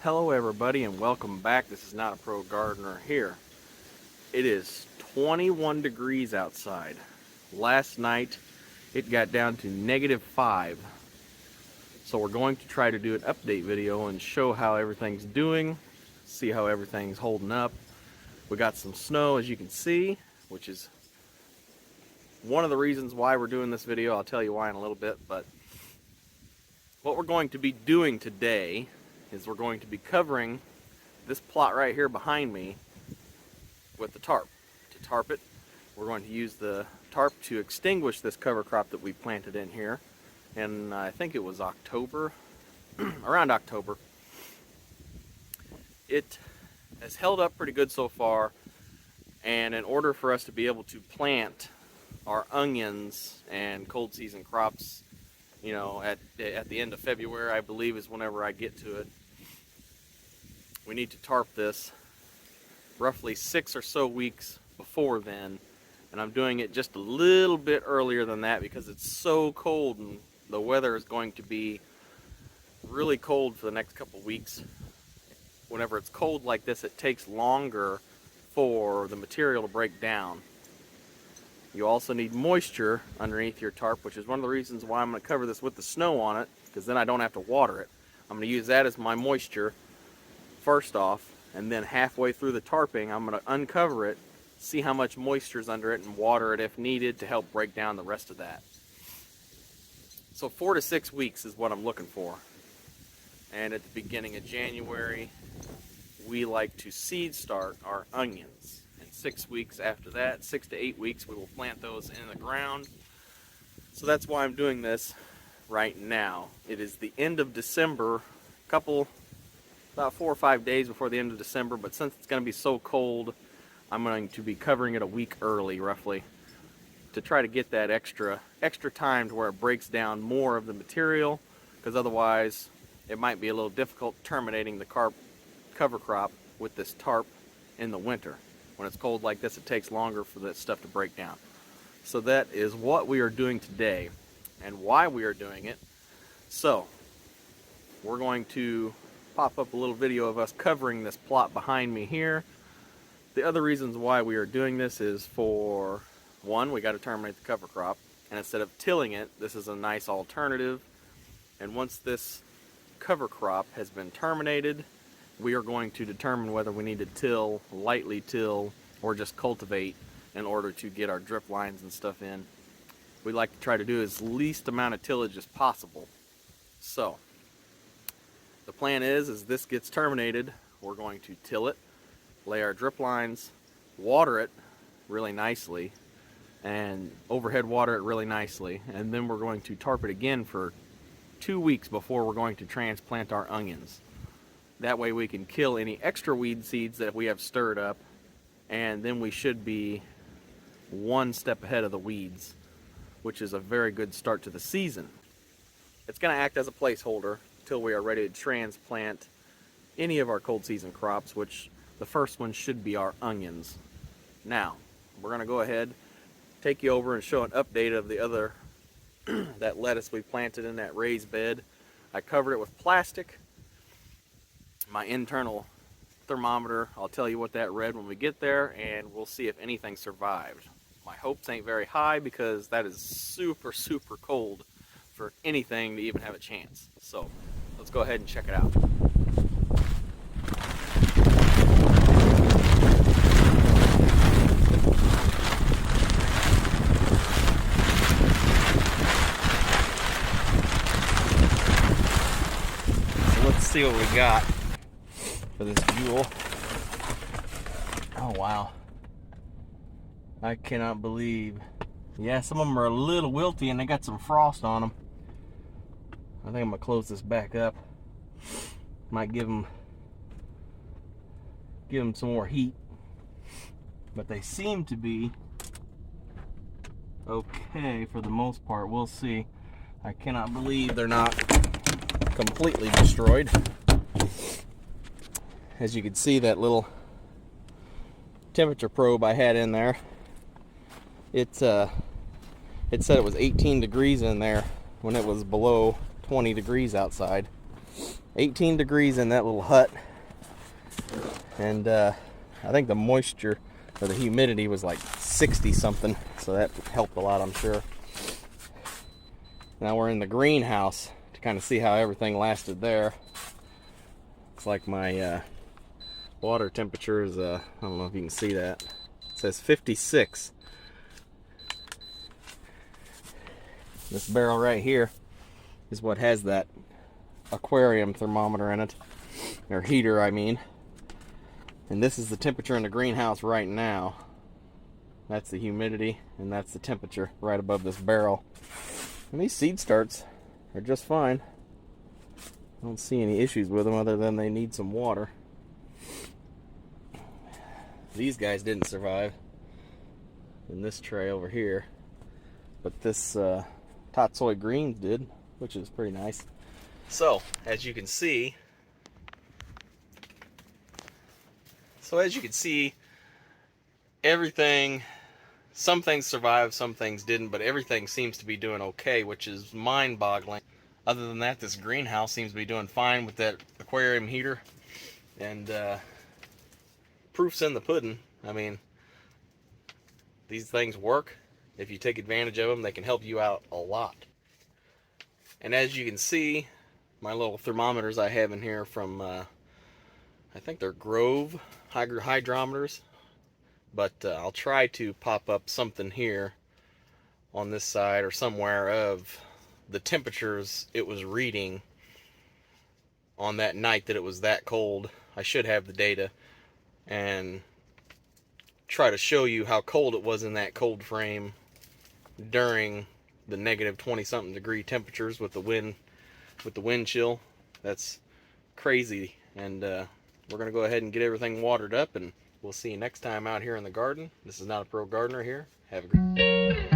Hello everybody and welcome back. This is Not a Pro Gardener here. It is 21 degrees outside. Last night it got down to -5. So we're going to try to do an update video and show how everything's doing, see how everything's holding up. We got some snow, as you can see, which is one of the reasons why we're doing this video. I'll tell you why in a little bit, but what we're going to be doing today is we're going to be covering this plot right here behind me with the tarp. To tarp it, we're going to use the tarp to extinguish this cover crop that we planted in here. And I think it was October, around October. It has held up pretty good so far, and in order for us to be able to plant our onions and cold season crops, you know, at the end of February, I believe, is whenever I get to it, we need to tarp this roughly 6 or so weeks before then. And I'm doing it just a little bit earlier than that because it's so cold and the weather is going to be really cold for the next couple weeks. Whenever it's cold like this, it takes longer for the material to break down. You also need moisture underneath your tarp, which is one of the reasons why I'm going to cover this with the snow on it, because then I don't have to water it. I'm going to use that as my moisture first off, and then halfway through the tarping I'm going to uncover it, see how much moisture is under it, and water it if needed to help break down the rest of that. So 4 to 6 weeks is what I'm looking for. And at the beginning of January we like to seed start our onions, and 6 weeks after that, 6 to 8 weeks, we will plant those in the ground. So that's why I'm doing this right now. It is the end of December, about 4 or 5 days before the end of December, but since it's going to be so cold, I'm going to be covering it a week early, roughly, to try to get that extra time to where it breaks down more of the material, because otherwise it might be a little difficult terminating the cover crop with this tarp in the winter. When it's cold like this, it takes longer for that stuff to break down. So that is what we are doing today and why we are doing it. So we're going to pop up a little video of us covering this plot behind me here. The other reasons why we are doing this is, for one, we got to terminate the cover crop, and instead of tilling it, this is a nice alternative. And once this cover crop has been terminated, we are going to determine whether we need to till, lightly till, or just cultivate in order to get our drip lines and stuff in. We like to try to do as least amount of tillage as possible. So the plan is this gets terminated, we're going to till it, lay our drip lines, water it really nicely, and overhead water it really nicely, and then we're going to tarp it again for 2 weeks before we're going to transplant our onions. That way we can kill any extra weed seeds that we have stirred up, and then we should be one step ahead of the weeds, which is a very good start to the season. It's going to act as a placeholder until we are ready to transplant any of our cold season crops, which the first one should be our onions. Now, we're going to go ahead, take you over and show an update of the other that lettuce we planted in that raised bed. I covered it with plastic. My internal thermometer, I'll tell you what that read when we get there, and we'll see if anything survived. My hopes ain't very high because that is super, super cold for anything to even have a chance. So let's go ahead and check it out. So let's see what we got for this jewel. Oh wow, I cannot believe. Yeah, some of them are a little wilty and they got some frost on them. I think I'm gonna close this back up. Might give them some more heat, but they seem to be okay for the most part. We'll see. I cannot believe they're not completely destroyed. As you can see, that little temperature probe I had in there, it said it was 18 degrees in there when it was below 20 degrees outside. 18 degrees in that little hut, and I think the moisture or the humidity was like 60 something, so that helped a lot, I'm sure. Now we're in the greenhouse to kind of see how everything lasted there. It's like my water temperature is, I don't know if you can see that. It says 56. This barrel right here is what has that aquarium thermometer in it, or heater, I mean. And this is the temperature in the greenhouse right now. That's the humidity, and that's the temperature right above this barrel. And these seed starts are just fine. I don't see any issues with them other than they need some water. These guys didn't survive in this tray over here, but this Tatsoi Greens did, which is pretty nice. So, as you can see, everything, some things survived, some things didn't, but everything seems to be doing okay, which is mind-boggling. Other than that, this greenhouse seems to be doing fine with that aquarium heater, and proof's in the pudding. I mean, these things work. If you take advantage of them, they can help you out a lot. And as you can see, my little thermometers I have in here from, I think they're Grove hydrometers. But I'll try to pop up something here on this side or somewhere of the temperatures it was reading on that night that it was that cold. I should have the data, and try to show you how cold it was in that cold frame during the negative 20 something degree temperatures with the wind chill. That's crazy. And we're gonna go ahead and get everything watered up, and we'll see you next time out here in the garden. This is Not a Pro Gardener here. Have a great